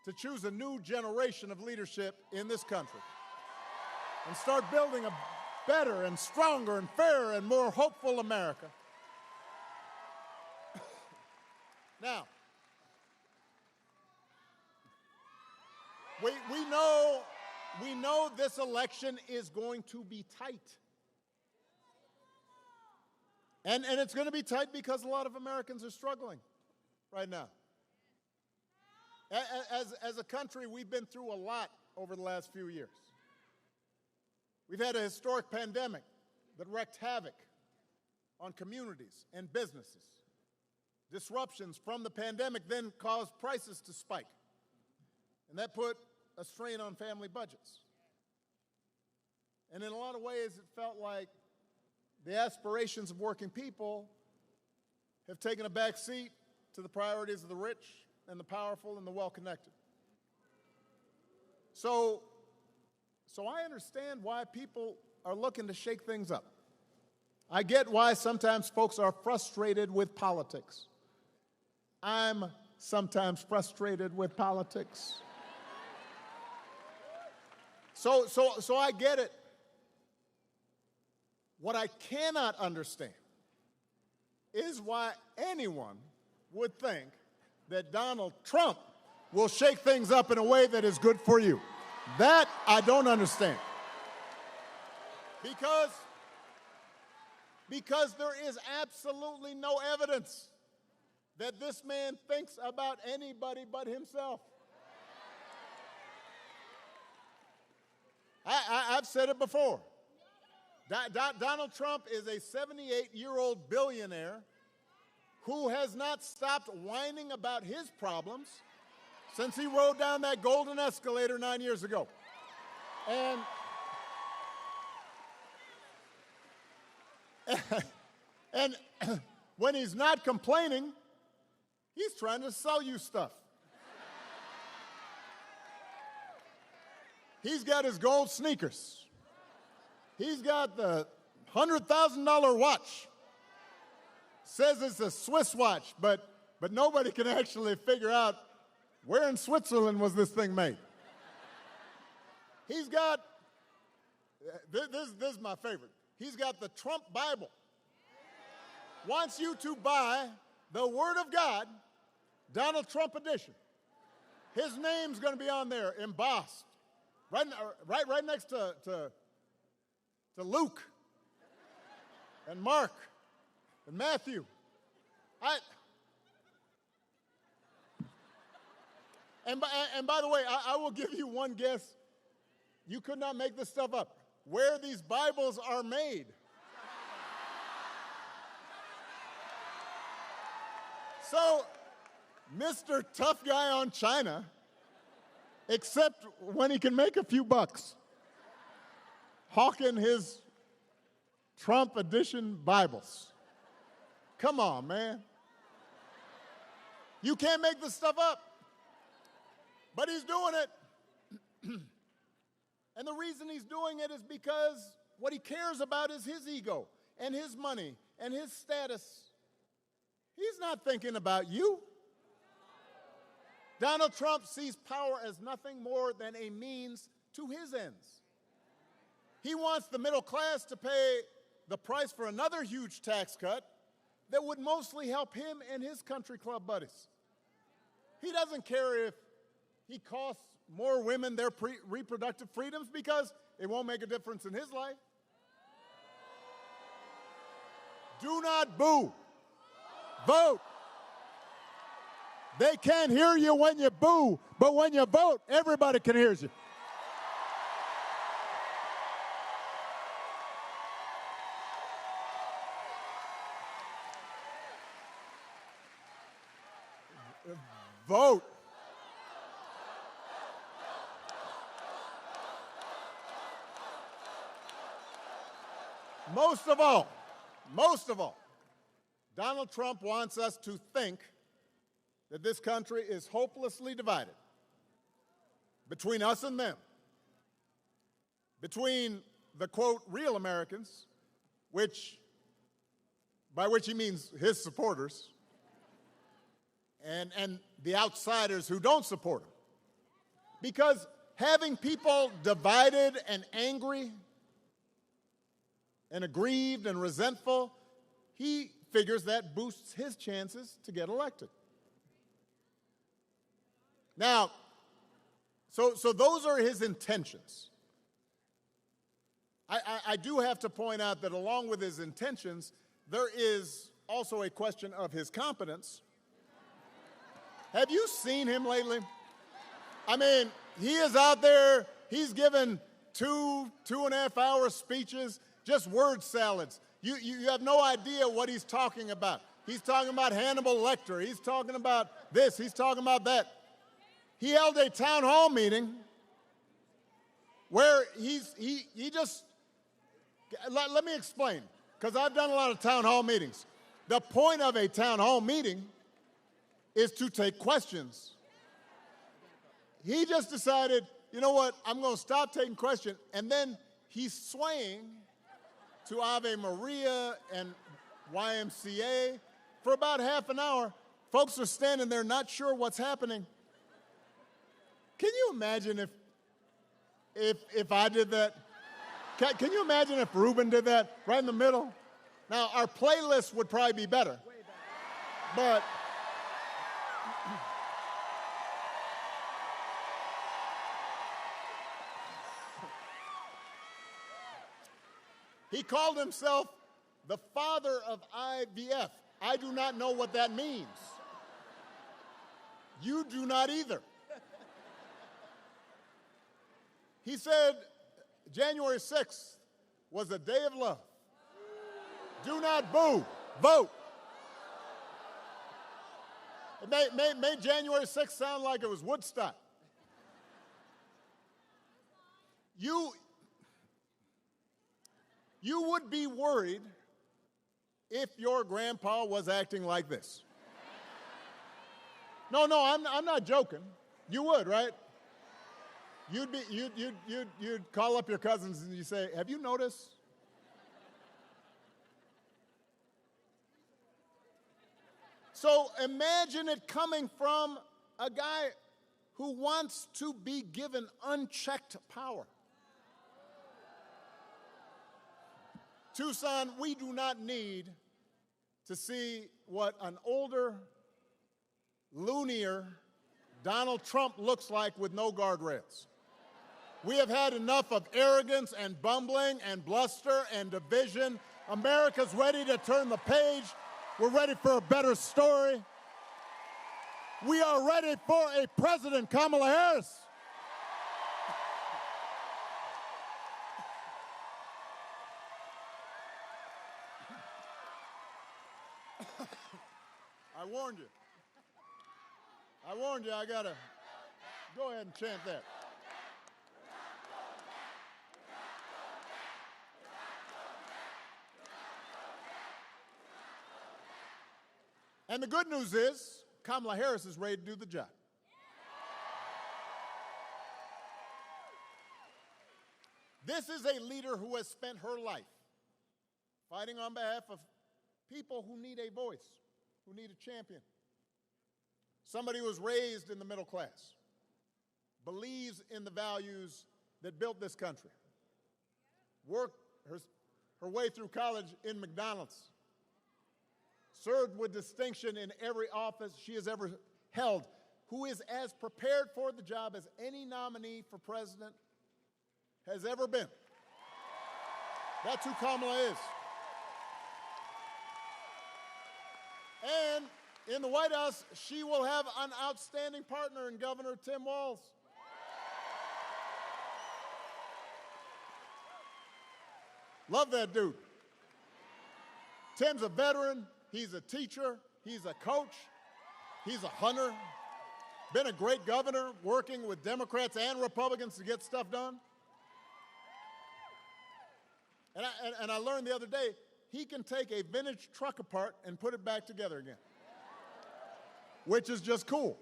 to choose a new generation of leadership in this country and start building a better and stronger and fairer and more hopeful America. Now, we know this election is going to be tight. And it's going to be tight because a lot of Americans are struggling right now. As a country, we've been through a lot over the last few years. We've had a historic pandemic that wreaked havoc on communities and businesses. Disruptions from the pandemic then caused prices to spike, and that put a strain on family budgets. And in a lot of ways, it felt like the aspirations of working people have taken a back seat to the priorities of the rich and the powerful and the well-connected. So I understand why people are looking to shake things up. I get why sometimes folks are frustrated with politics. I'm sometimes frustrated with politics. So I get it. What I cannot understand is why anyone would think that Donald Trump will shake things up in a way that is good for you. That I don't understand. Because there is absolutely no evidence that this man thinks about anybody but himself. I've said it before. Donald Trump is a 78-year-old billionaire who has not stopped whining about his problems since he rode down that golden escalator 9 years ago. And when he's not complaining, he's trying to sell you stuff. He's got his gold sneakers. He's got the $100,000 watch. Says it's a Swiss watch, but nobody can actually figure out where in Switzerland was this thing made. He's got, this is my favorite. He's got the Trump Bible. Wants you to buy the Word of God, Donald Trump edition. His name's going to be on there, embossed, right next to Luke and Mark and Matthew. And by the way, I will give you one guess. You could not make this stuff up. Where these Bibles are made. So, Mr. Tough Guy on China, except when he can make a few bucks, hawking his Trump edition Bibles. Come on, man. You can't make this stuff up. But he's doing it. And the reason he's doing it is because what he cares about is his ego and his money and his status. He's not thinking about you. Donald Trump sees power as nothing more than a means to his ends. He wants the middle class to pay the price for another huge tax cut that would mostly help him and his country club buddies. He doesn't care if he costs more women their reproductive freedoms because it won't make a difference in his life. Do not boo. Vote. They can't hear you when you boo, but when you vote, everybody can hear you. Vote. Most of all, Donald Trump wants us to think that this country is hopelessly divided between us and them, between the, quote, real Americans, by which he means his supporters, and the outsiders who don't support him. Because having people divided and angry and aggrieved and resentful, he figures that boosts his chances to get elected. Now, so those are his intentions. I do have to point out that along with his intentions, there is also a question of his competence. Have you seen him lately? I mean, he is out there, he's given 2.5 hour speeches, just word salads. You have no idea what he's talking about. He's talking about Hannibal Lecter. He's talking about this. He's talking about that. He held a town hall meeting where he just, let me explain, because I've done a lot of town hall meetings. The point of a town hall meeting is to take questions. He just decided, you know what, I'm going to stop taking questions, and then he's swaying to Ave Maria and YMCA for about half an hour. Folks are standing there not sure what's happening. Can you imagine if I did that? Can you imagine if Ruben did that right in the middle? Now, our playlist would probably be better, but he called himself the father of IVF. I do not know what that means. You do not either. He said January 6th was a day of love. Do not boo, vote. It made January 6th sound like it was Woodstock. You would be worried if your grandpa was acting like this. No, I'm not joking. You would, right? You'd call up your cousins and you say, have you noticed? So imagine it coming from a guy who wants to be given unchecked power. Tucson, we do not need to see what an older, loonier Donald Trump looks like with no guardrails. We have had enough of arrogance and bumbling and bluster and division. America's ready to turn the page. We're ready for a better story. We are ready for a president, Kamala Harris. I warned you. I gotta go ahead and chant that. And the good news is, Kamala Harris is ready to do the job. This is a leader who has spent her life fighting on behalf of people who need a voice, who need a champion. Somebody who was raised in the middle class, believes in the values that built this country, worked her way through college in McDonald's, served with distinction in every office she has ever held, who is as prepared for the job as any nominee for president has ever been. That's who Kamala is. And in the White House, she will have an outstanding partner in Governor Tim Walz. Love that dude. Tim's a veteran. He's a teacher. He's a coach. He's a hunter. Been a great governor, working with Democrats and Republicans to get stuff done. And I learned the other day, he can take a vintage truck apart and put it back together again, which is just cool.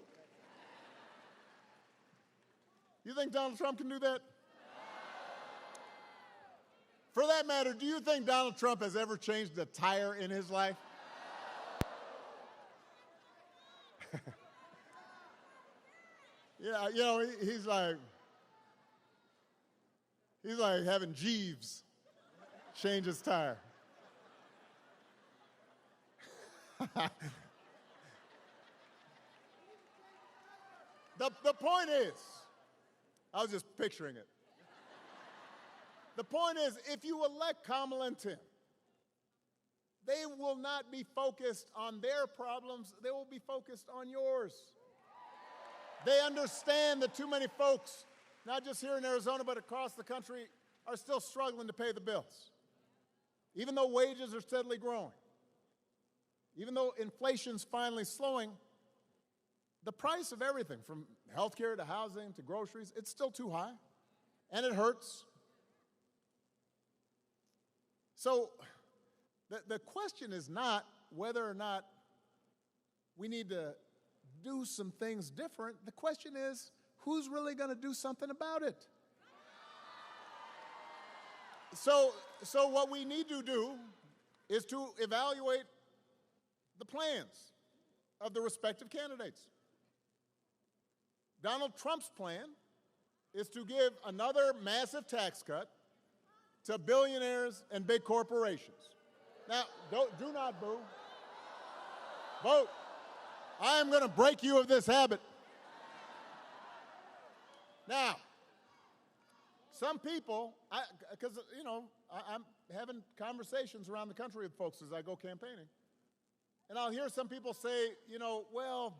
You think Donald Trump can do that? For that matter, do you think Donald Trump has ever changed a tire in his life? Yeah, you know, he's like having Jeeves change his tire. The point is, I was just picturing it. The point is, if you elect Kamala and Tim, they will not be focused on their problems, they will be focused on yours. They understand that too many folks, not just here in Arizona, but across the country, are still struggling to pay the bills. Even though wages are steadily growing, even though inflation's finally slowing, the price of everything, from healthcare to housing to groceries, it's still too high, and it hurts. So the question is not whether or not we need to do some things different. The question is, who's really going to do something about it? So what we need to do is to evaluate the plans of the respective candidates. Donald Trump's plan is to give another massive tax cut to billionaires and big corporations. Now, do not boo. Vote. I am going to break you of this habit. Now, some people, because, you know, I'm having conversations around the country with folks as I go campaigning, and I'll hear some people say, you know, well,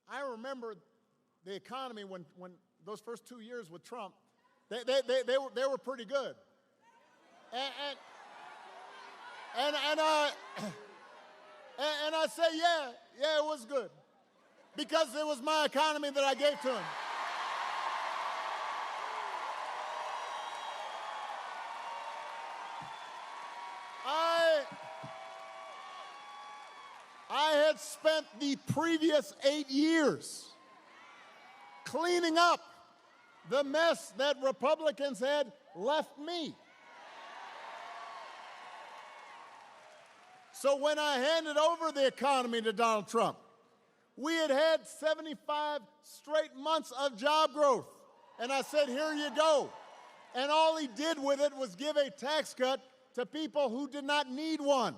I remember the economy when those first 2 years with Trump, they were pretty good. And I say, yeah, it was good. Because it was my economy that I gave to him. I had spent the previous 8 years cleaning up the mess that Republicans had left me. So when I handed over the economy to Donald Trump, we had had 75 straight months of job growth. And I said, here you go. And all he did with it was give a tax cut to people who did not need one.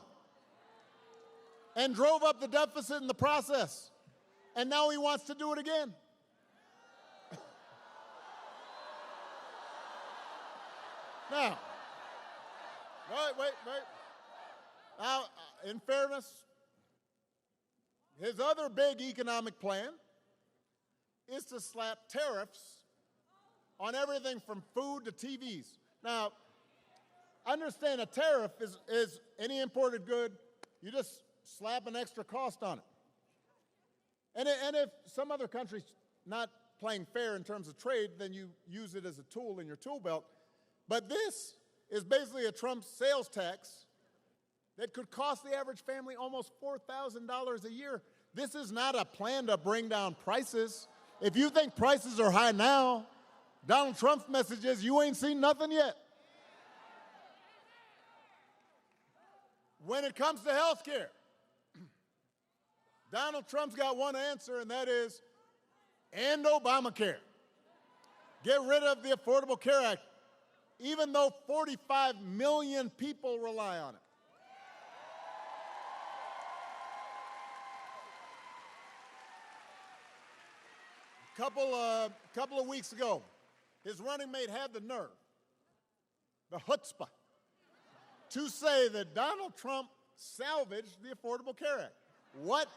And drove up the deficit in the process. And now he wants to do it again. Now, wait. Now, in fairness, his other big economic plan is to slap tariffs on everything from food to TVs. Now, understand a tariff is any imported good, you just slap an extra cost on it. And if some other country's not playing fair in terms of trade, then you use it as a tool in your tool belt. But this is basically a Trump sales tax that could cost the average family almost $4,000 a year. This is not a plan to bring down prices. If you think prices are high now, Donald Trump's message is you ain't seen nothing yet. When it comes to health care, Donald Trump's got one answer, and that is end Obamacare. Get rid of the Affordable Care Act, even though 45 million people rely on it. Couple of weeks ago, his running mate had the nerve, the chutzpah, to say that Donald Trump salvaged the Affordable Care Act. What?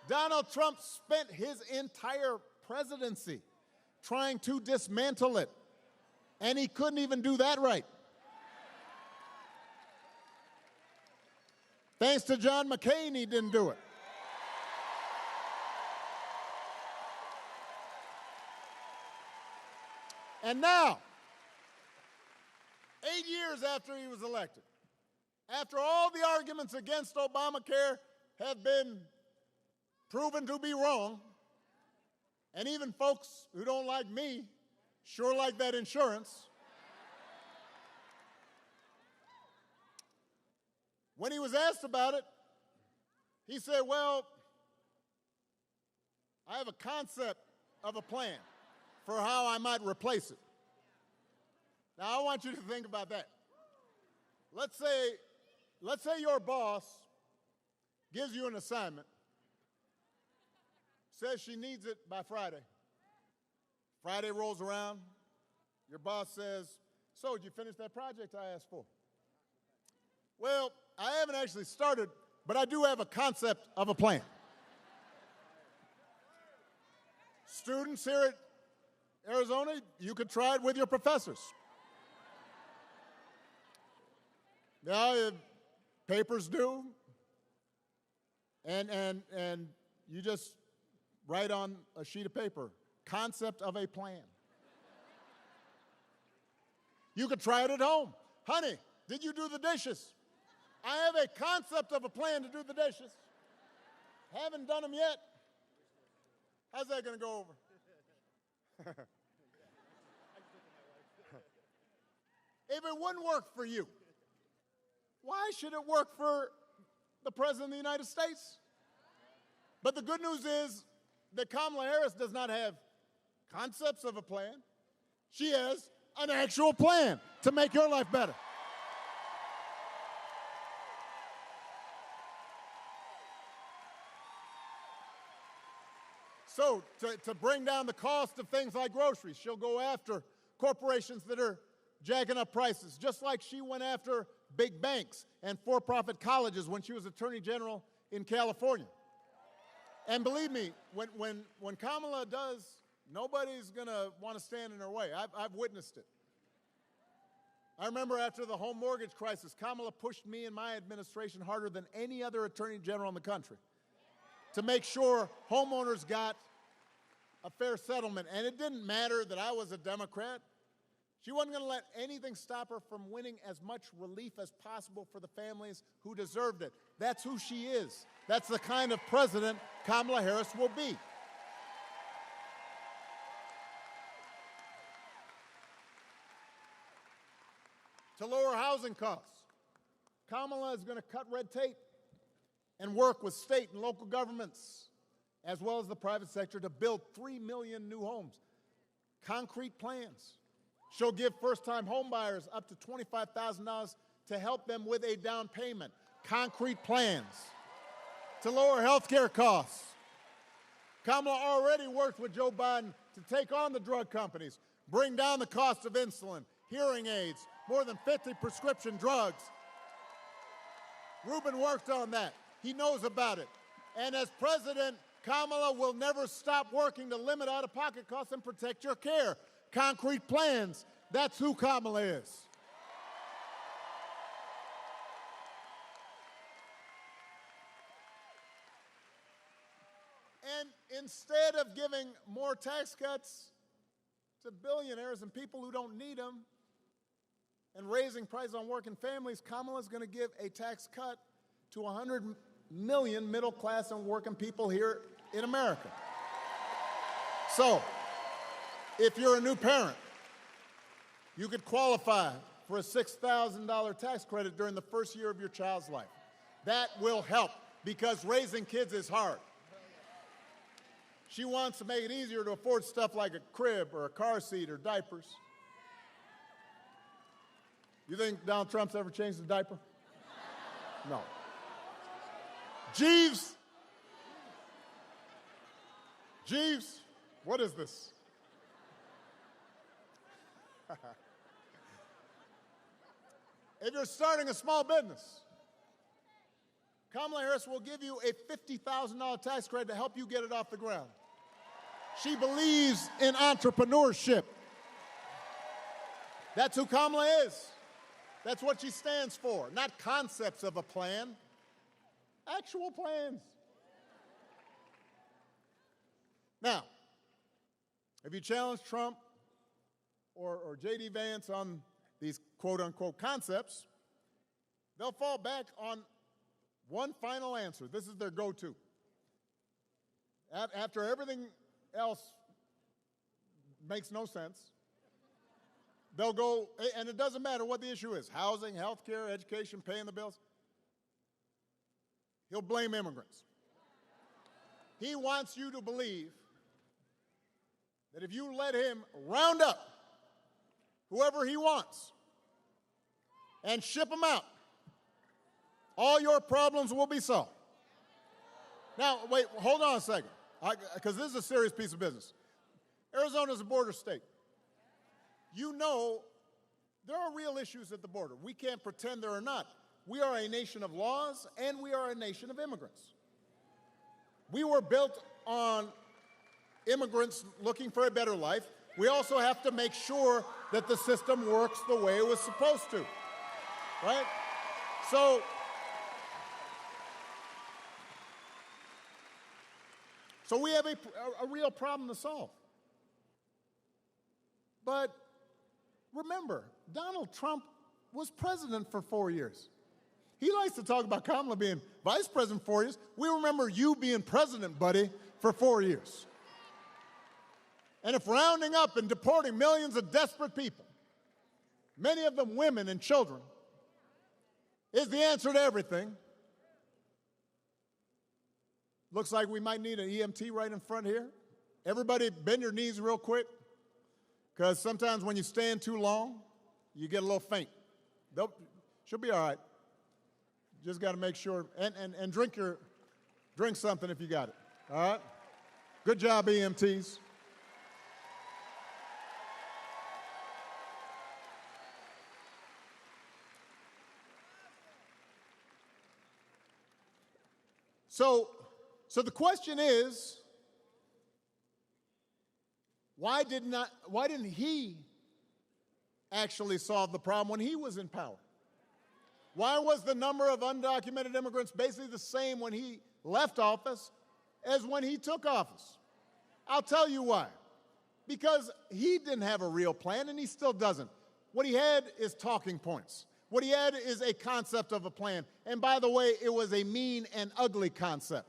Donald Trump spent his entire presidency trying to dismantle it, and he couldn't even do that right. Thanks to John McCain, he didn't do it. And now, 8 years after he was elected, after all the arguments against Obamacare have been proven to be wrong, and even folks who don't like me sure like that insurance, when he was asked about it, he said, well, I have a concept of a plan for how I might replace it. Now, I want you to think about that. Let's say your boss gives you an assignment, says she needs it by Friday. Friday rolls around, your boss says, "So, did you finish that project I asked for?" "Well, I haven't actually started, but I do have a concept of a plan." Students here at Arizona, you could try it with your professors. Now, papers due, and you just write on a sheet of paper, concept of a plan. You could try it at home. "Honey, did you do the dishes?" "I have a concept of a plan to do the dishes. Haven't done them yet." How's that going to go over? If it wouldn't work for you, why should it work for the President of the United States? But the good news is that Kamala Harris does not have concepts of a plan. She has an actual plan to make your life better. So, to bring down the cost of things like groceries, she'll go after corporations that are jacking up prices, just like she went after big banks and for-profit colleges when she was Attorney General in California. And believe me, when Kamala does, nobody's going to want to stand in her way. I've witnessed it. I remember after the home mortgage crisis, Kamala pushed me and my administration harder than any other Attorney General in the country to make sure homeowners got a fair settlement. And it didn't matter that I was a Democrat. She wasn't going to let anything stop her from winning as much relief as possible for the families who deserved it. That's who she is. That's the kind of president Kamala Harris will be. To lower housing costs, Kamala is going to cut red tape and work with state and local governments, as well as the private sector, to build 3 million new homes. Concrete plans. She'll give first-time homebuyers up to $25,000 to help them with a down payment. Concrete plans. To lower health care costs. Kamala already worked with Joe Biden to take on the drug companies, bring down the cost of insulin, hearing aids, more than 50 prescription drugs. Rubin worked on that. He knows about it. And as president, Kamala will never stop working to limit out-of-pocket costs and protect your care. Concrete plans. That's who Kamala is. And instead of giving more tax cuts to billionaires and people who don't need them and raising prices on working families, Kamala's going to give a tax cut to 100 million middle-class and working people here in America. So, if you're a new parent, you could qualify for a $6,000 tax credit during the first year of your child's life. That will help because raising kids is hard. She wants to make it easier to afford stuff like a crib or a car seat or diapers. You think Donald Trump's ever changed a diaper? No. Jeeves, what is this? If you're starting a small business, Kamala Harris will give you a $50,000 tax credit to help you get it off the ground. She believes in entrepreneurship. That's who Kamala is. That's what she stands for, not concepts of a plan, actual plans. Now, if you challenge Trump or J.D. Vance on these quote-unquote concepts, they'll fall back on one final answer. This is their go-to. After everything else makes no sense, they'll go, and it doesn't matter what the issue is, housing, health care, education, paying the bills. He'll blame immigrants. He wants you to believe that if you let him round up whoever he wants and ship them out, all your problems will be solved. Now, wait, hold on a second, because this is a serious piece of business. Arizona is a border state. You know there are real issues at the border. We can't pretend there are not. We are a nation of laws, and we are a nation of immigrants. We were built on immigrants looking for a better life. We also have to make sure that the system works the way it was supposed to, right? So we have a real problem to solve. But remember, Donald Trump was president for 4 years. He likes to talk about Kamala being vice president for 4 years. We remember you being president, buddy, for 4 years. And if rounding up and deporting millions of desperate people, many of them women and children, is the answer to everything, looks like we might need an EMT right in front here. Everybody bend your knees real quick, because sometimes when you stand too long, you get a little faint. She'll be all right. Just got to make sure, and drink something if you got it, all right? Good job, EMTs. So the question is, why didn't he actually solve the problem when he was in power? Why was the number of undocumented immigrants basically the same when he left office as when he took office? I'll tell you why. Because he didn't have a real plan, and he still doesn't. What he had is talking points. What he had is a concept of a plan. And by the way, it was a mean and ugly concept.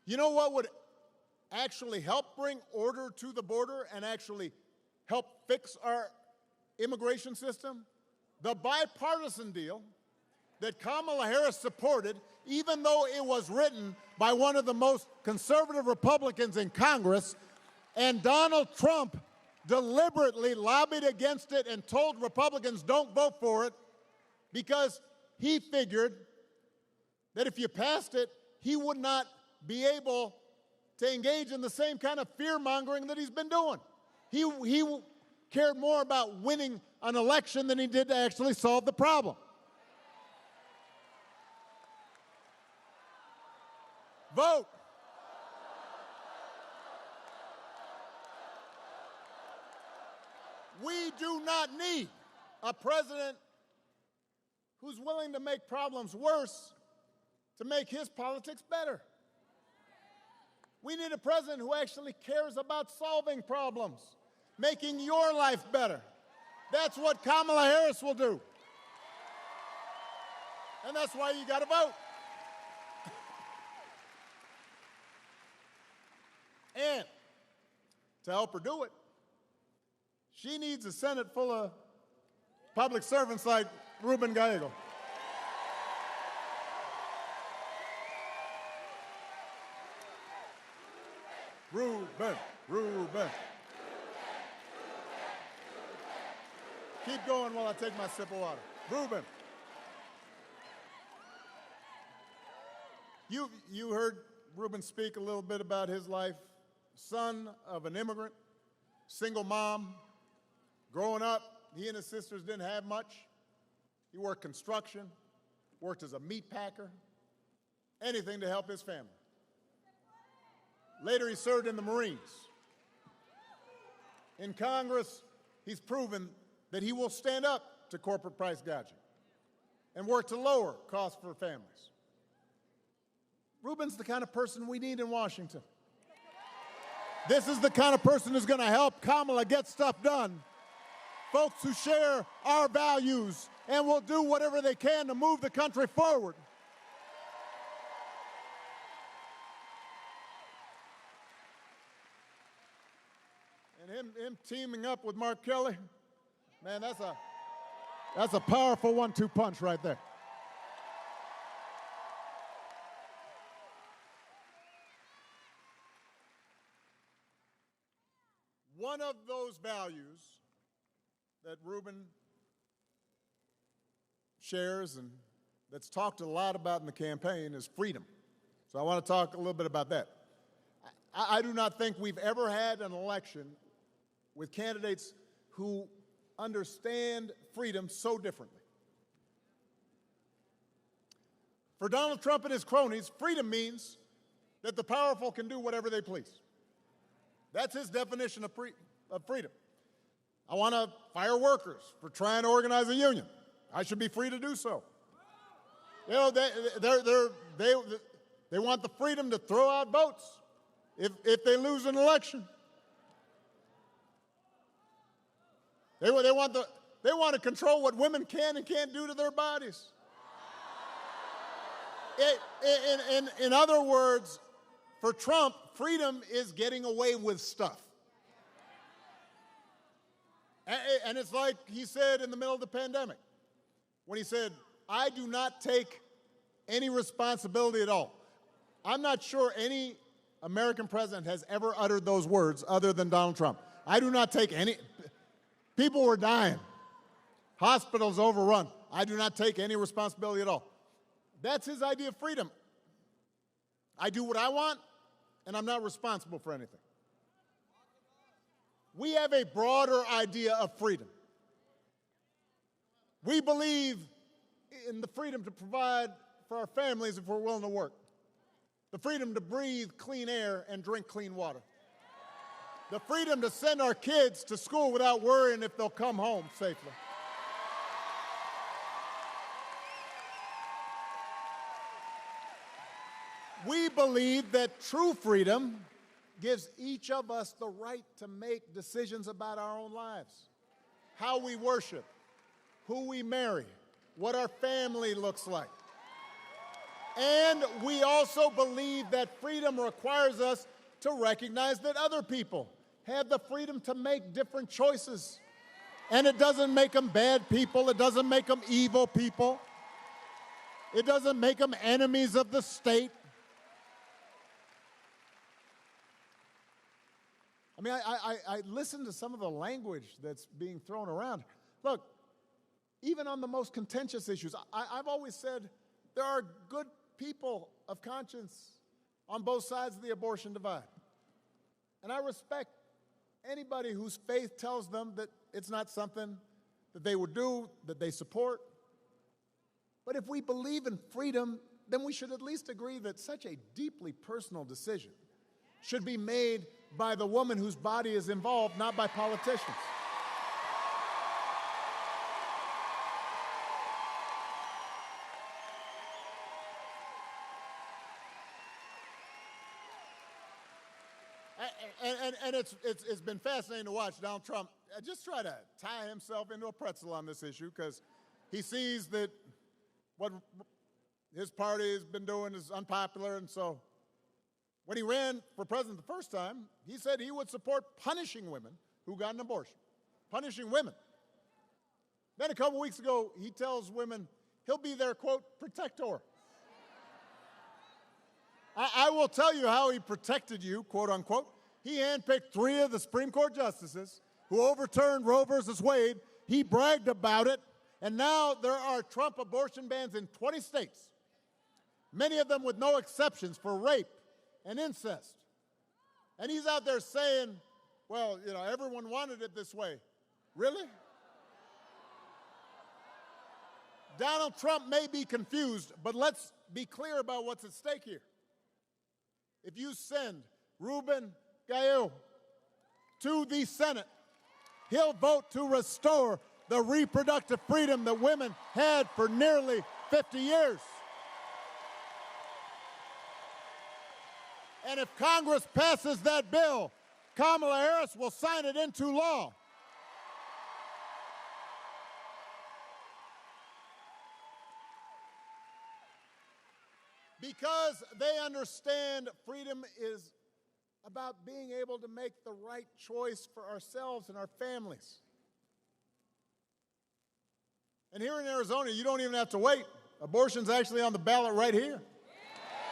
You know what would actually help bring order to the border and actually help fix our immigration system? The bipartisan deal that Kamala Harris supported, even though it was written by one of the most conservative Republicans in Congress, and Donald Trump deliberately lobbied against it and told Republicans don't vote for it because he figured that if you passed it, he would not be able to engage in the same kind of fear-mongering that he's been doing. He cared more about winning an election than he did to actually solve the problem. Vote. We do not need a president who's willing to make problems worse to make his politics better. We need a president who actually cares about solving problems, making your life better. That's what Kamala Harris will do. And that's why you got to vote. And to help her do it, she needs a Senate full of public servants like Ruben Gallego. Ruben. Keep going while I take my sip of water. Ruben. You heard Ruben speak a little bit about his life. Son of an immigrant, single mom. Growing up, he and his sisters didn't have much. He worked construction, worked as a meat packer, anything to help his family. Later, he served in the Marines. In Congress, he's proven that he will stand up to corporate price gouging and work to lower costs for families. Ruben's the kind of person we need in Washington. This is the kind of person who's going to help Kamala get stuff done. Folks who share our values and will do whatever they can to move the country forward. And him teaming up with Mark Kelly, man, that's a powerful 1-2 punch right there. One of those values that Reuben shares and that's talked a lot about in the campaign is freedom. So I want to talk a little bit about that. I do not think we've ever had an election with candidates who understand freedom so differently. For Donald Trump and his cronies, freedom means that the powerful can do whatever they please. That's his definition of freedom. I want to fire workers for trying to organize a union. I should be free to do so. You know, they want the freedom to throw out votes if they lose an election. They want to control what women can and can't do to their bodies. In other words, for Trump, freedom is getting away with stuff. And it's like he said in the middle of the pandemic, when he said, I do not take any responsibility at all. I'm not sure any American president has ever uttered those words other than Donald Trump. I do not take any. People were dying. Hospitals overrun. I do not take any responsibility at all. That's his idea of freedom. I do what I want, and I'm not responsible for anything. We have a broader idea of freedom. We believe in the freedom to provide for our families if we're willing to work. The freedom to breathe clean air and drink clean water. The freedom to send our kids to school without worrying if they'll come home safely. We believe that true freedom gives each of us the right to make decisions about our own lives, how we worship, who we marry, what our family looks like. And we also believe that freedom requires us to recognize that other people have the freedom to make different choices. And it doesn't make them bad people. It doesn't make them evil people. It doesn't make them enemies of the state. I mean, I listen to some of the language that's being thrown around. Look, even on the most contentious issues, I've always said there are good people of conscience on both sides of the abortion divide. And I respect anybody whose faith tells them that it's not something that they would do, that they support. But if we believe in freedom, then we should at least agree that such a deeply personal decision should be made by the woman whose body is involved, not by politicians. And it's been fascinating to watch Donald Trump just try to tie himself into a pretzel on this issue because he sees that what his party has been doing is unpopular. And so when he ran for president the first time, he said he would support punishing women who got an abortion. Punishing women. Then a couple weeks ago, he tells women he'll be their, quote, protector. I will tell you how he protected you, quote unquote. He handpicked 3 of the Supreme Court justices who overturned Roe versus Wade. He bragged about it, and now there are Trump abortion bans in 20 states, many of them with no exceptions for rape and incest. And he's out there saying, well, you know, everyone wanted it this way. Really? Donald Trump may be confused, but let's be clear about what's at stake here. If you send Ruben Gallego to the Senate, he'll vote to restore the reproductive freedom that women had for nearly 50 years. And if Congress passes that bill, Kamala Harris will sign it into law. Because they understand freedom is about being able to make the right choice for ourselves and our families. And here in Arizona, you don't even have to wait. Abortion's actually on the ballot right here.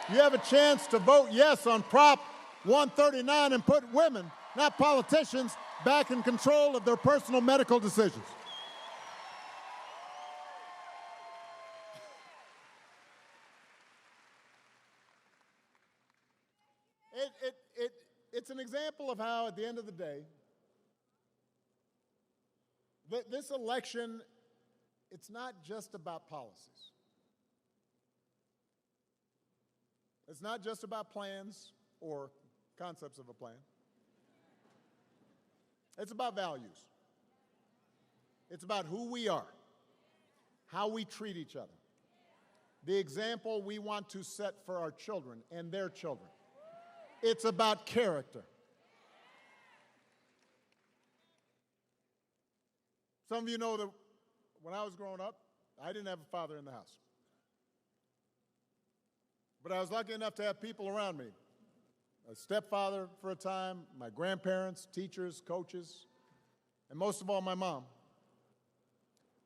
You have a chance to vote yes on Prop 139 and put women, not politicians, back in control of their personal medical decisions. It's an example of how, at the end of the day, this election, it's not just about policies. It's not just about plans or concepts of a plan. It's about values. It's about who we are, how we treat each other, the example we want to set for our children and their children. It's about character. Some of you know that when I was growing up, I didn't have a father in the house. But I was lucky enough to have people around me. A stepfather for a time, my grandparents, teachers, coaches, and most of all, my mom,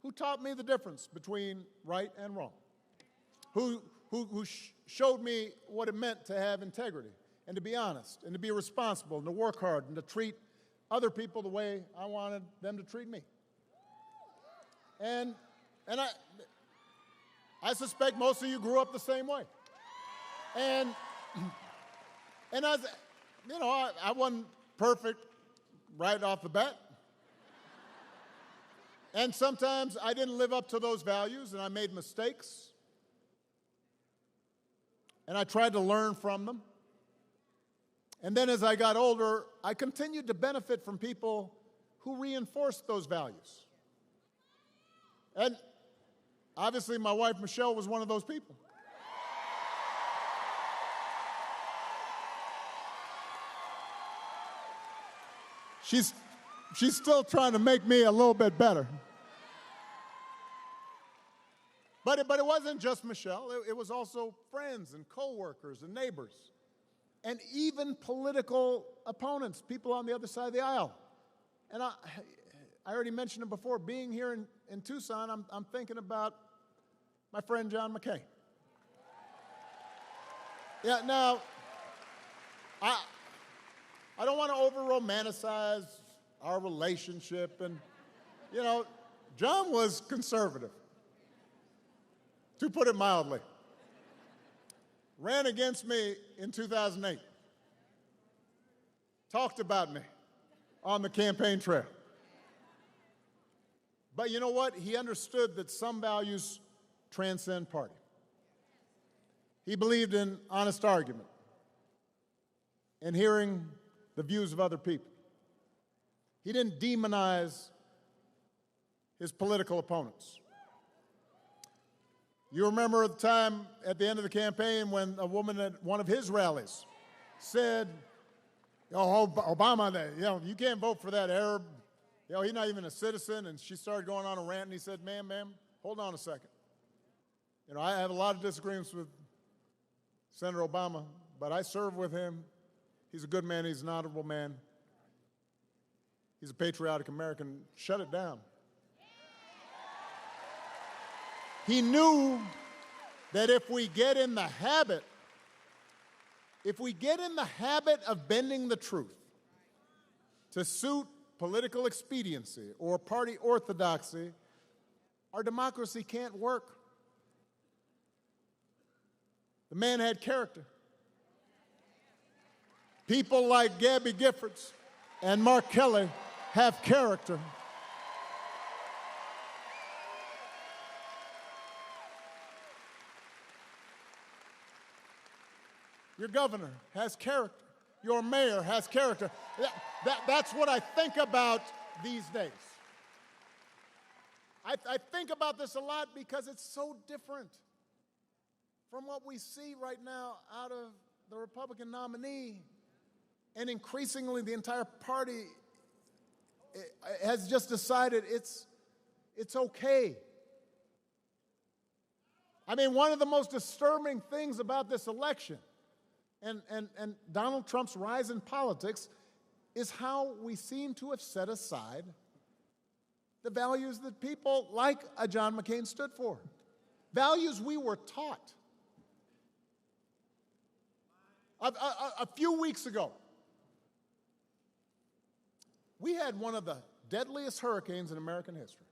who taught me the difference between right and wrong, who showed me what it meant to have integrity and to be honest and to be responsible and to work hard and to treat other people the way I wanted them to treat me. And I suspect most of you grew up the same way. And as you know, I wasn't perfect right off the bat. And sometimes I didn't live up to those values, and I made mistakes. And I tried to learn from them. And then as I got older, I continued to benefit from people who reinforced those values. And obviously, my wife, Michelle, was one of those people. She's still trying to make me a little bit better. But it wasn't just Michelle. It was also friends and coworkers and neighbors, and even political opponents, people on the other side of the aisle. And I already mentioned it before. Being here in Tucson, I'm thinking about my friend John McCain. Yeah, now, I don't want to over-romanticize our relationship. And, you know, John was conservative, to put it mildly. Ran against me in 2008. Talked about me on the campaign trail. But you know what? He understood that some values transcend party. He believed in honest argument and hearing the views of other people. He didn't demonize his political opponents. You remember the time at the end of the campaign when a woman at one of his rallies said, "Oh, Obama, you can't vote for that Arab. He's not even a citizen." And she started going on a rant, and he said, ma'am, hold on a second. I have a lot of disagreements with Senator Obama, but I serve with him. He's a good man. He's an honorable man. He's a patriotic American. Shut it down. He knew that if we get in the habit of bending the truth to suit political expediency or party orthodoxy, our democracy can't work. The man had character. People like Gabby Giffords and Mark Kelly have character. Your governor has character. Your mayor has character. That's what I think about these days. I think about this a lot because it's so different from what we see right now out of the Republican nominee. And increasingly, the entire party has just decided it's okay. I mean, one of the most disturbing things about this election and Donald Trump's rise in politics is how we seem to have set aside the values that people like a John McCain stood for. Values we were taught. A few weeks ago, We had one of the deadliest hurricanes in American history.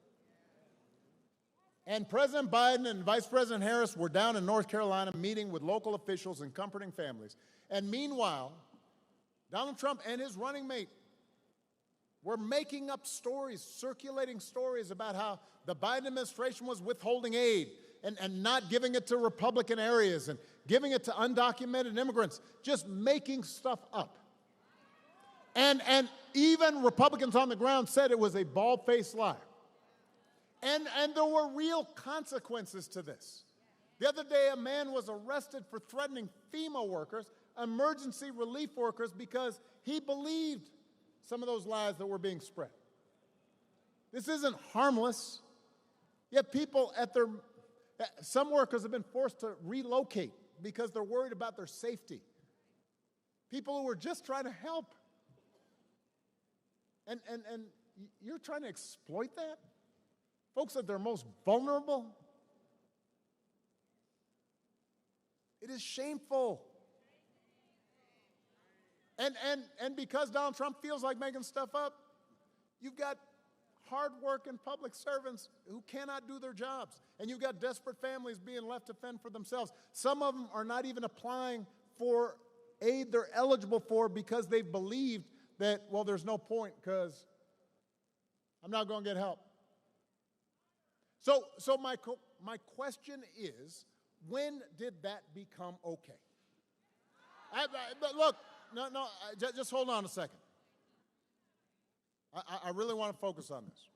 And President Biden and Vice President Harris were down in North Carolina meeting with local officials and comforting families. And meanwhile, Donald Trump and his running mate were making up stories, circulating stories about how the Biden administration was withholding aid and not giving it to Republican areas and giving it to undocumented immigrants, just making stuff up. And even Republicans on the ground said it was a bald-faced lie. And there were real consequences to this. The other day, a man was arrested for threatening FEMA workers, emergency relief workers, because he believed some of those lies that were being spread. This isn't harmless, yet people some workers have been forced to relocate because they're worried about their safety. People who were just trying to help. And you're trying to exploit that? Folks at their most vulnerable? It is shameful. And because Donald Trump feels like making stuff up, you've got hard-working public servants who cannot do their jobs. And you've got desperate families being left to fend for themselves. Some of them are not even applying for aid they're eligible for because they've believed that, well, there's no point because I'm not going to get help. So my question is, when did that become okay? Look, just hold on a second. I really want to focus on this.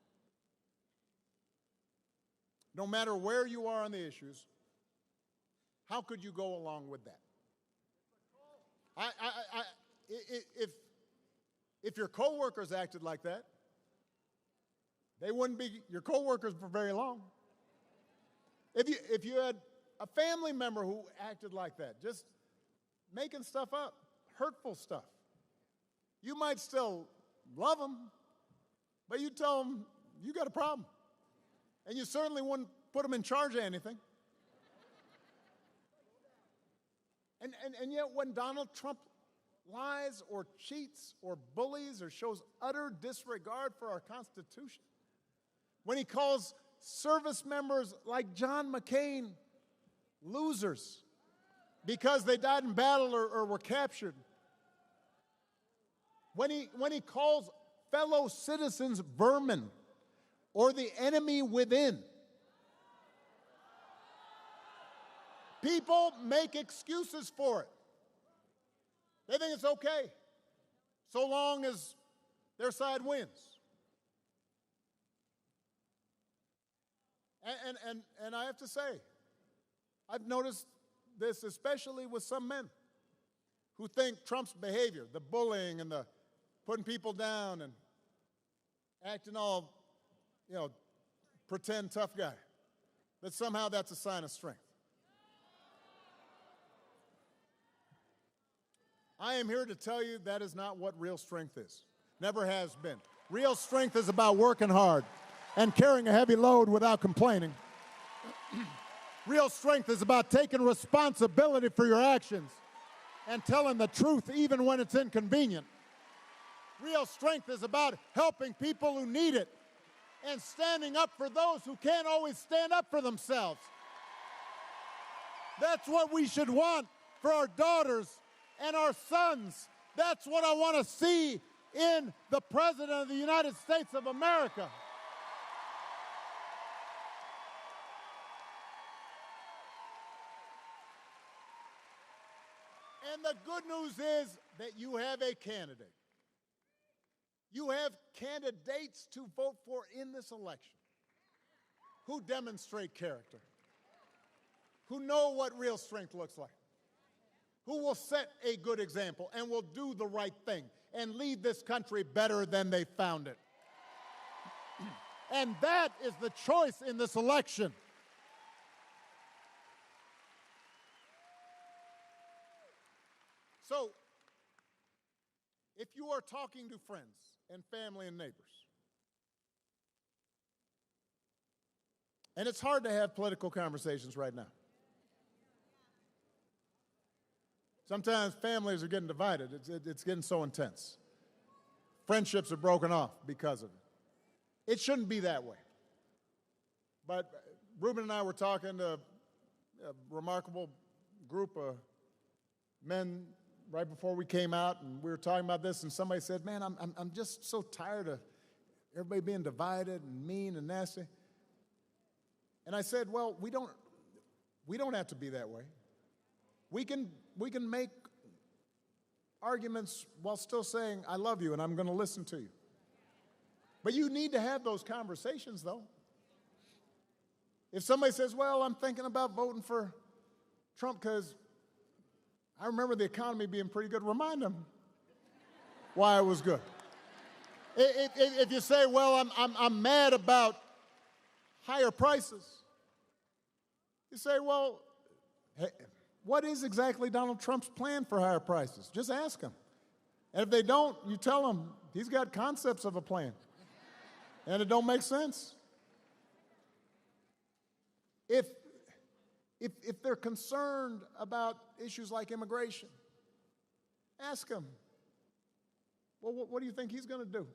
No matter where you are on the issues, how could you go along with that? If your coworkers acted like that, they wouldn't be your coworkers for very long. If you had a family member who acted like that, just making stuff up, hurtful stuff, you might still love them, but you tell them you got a problem. And you certainly wouldn't put them in charge of anything. And yet when Donald Trump lies or cheats or bullies or shows utter disregard for our Constitution, when he calls service members like John McCain losers because they died in battle or were captured, when he calls fellow citizens vermin or the enemy within, people make excuses for it. They think it's okay, so long as their side wins. And I have to say, I've noticed this especially with some men who think Trump's behavior, the bullying and the putting people down and acting all, pretend tough guy, that somehow that's a sign of strength. I am here to tell you that is not what real strength is. Never has been. Real strength is about working hard and carrying a heavy load without complaining. Real strength is about taking responsibility for your actions and telling the truth even when it's inconvenient. Real strength is about helping people who need it and standing up for those who can't always stand up for themselves. That's what we should want for our daughters and our sons. That's what I want to see in the President of the United States of America. And the good news is that you have a candidate. You have candidates to vote for in this election who demonstrate character, who know what real strength looks like, who will set a good example and will do the right thing and lead this country better than they found it. And that is the choice in this election. So, if you are talking to friends and family and neighbors, and it's hard to have political conversations right now. Sometimes families are getting divided. It's getting so intense. friendships are broken off because of it. It shouldn't be that way. But Ruben and I were talking to a remarkable group of men right before we came out, and we were talking about this, and somebody said, man, I'm just so tired of everybody being divided and mean and nasty. And I said, well, we don't have to be that way. We can make arguments while still saying, I love you and I'm going to listen to you. But you need to have those conversations, though. If somebody says, well, I'm thinking about voting for Trump because I remember the economy being pretty good, remind them why it was good. If you say, well, I'm mad about higher prices, you say, well, hey, what is exactly Donald Trump's plan for higher prices? Just ask him. And if they don't, you tell them he's got concepts of a plan, and it don't make sense. If they're concerned about issues like immigration, ask them, well, what do you think he's going to do?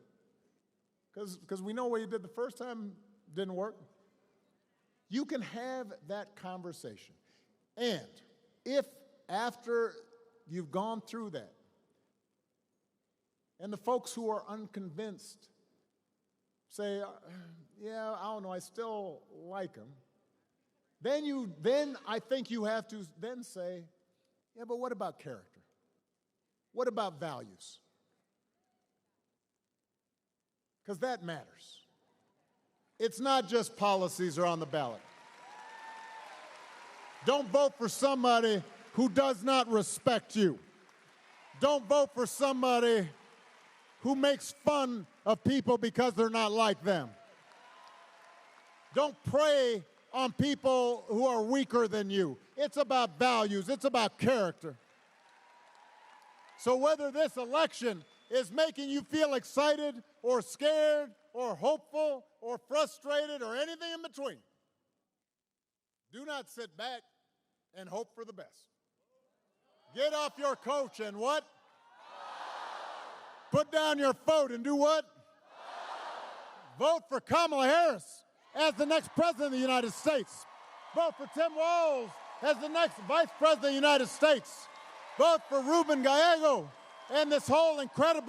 Because we know what he did the first time didn't work. You can have that conversation. And if after you've gone through that, and the folks who are unconvinced say, yeah, I don't know, I still like him, then I think you have to then say, yeah, but what about character? What about values? Because that matters. It's not just policies are on the ballot. Don't vote for somebody who does not respect you. Don't vote for somebody who makes fun of people because they're not like them. Don't prey on people who are weaker than you. It's about values. It's about character. So whether this election is making you feel excited or scared or hopeful or frustrated or anything in between, do not sit back and hope for the best. Get off your couch and what? Put down your vote and do what? Vote for Kamala Harris as the next president of the United States. Vote for Tim Walz as the next vice president of the United States. Vote for Ruben Gallego and this whole incredible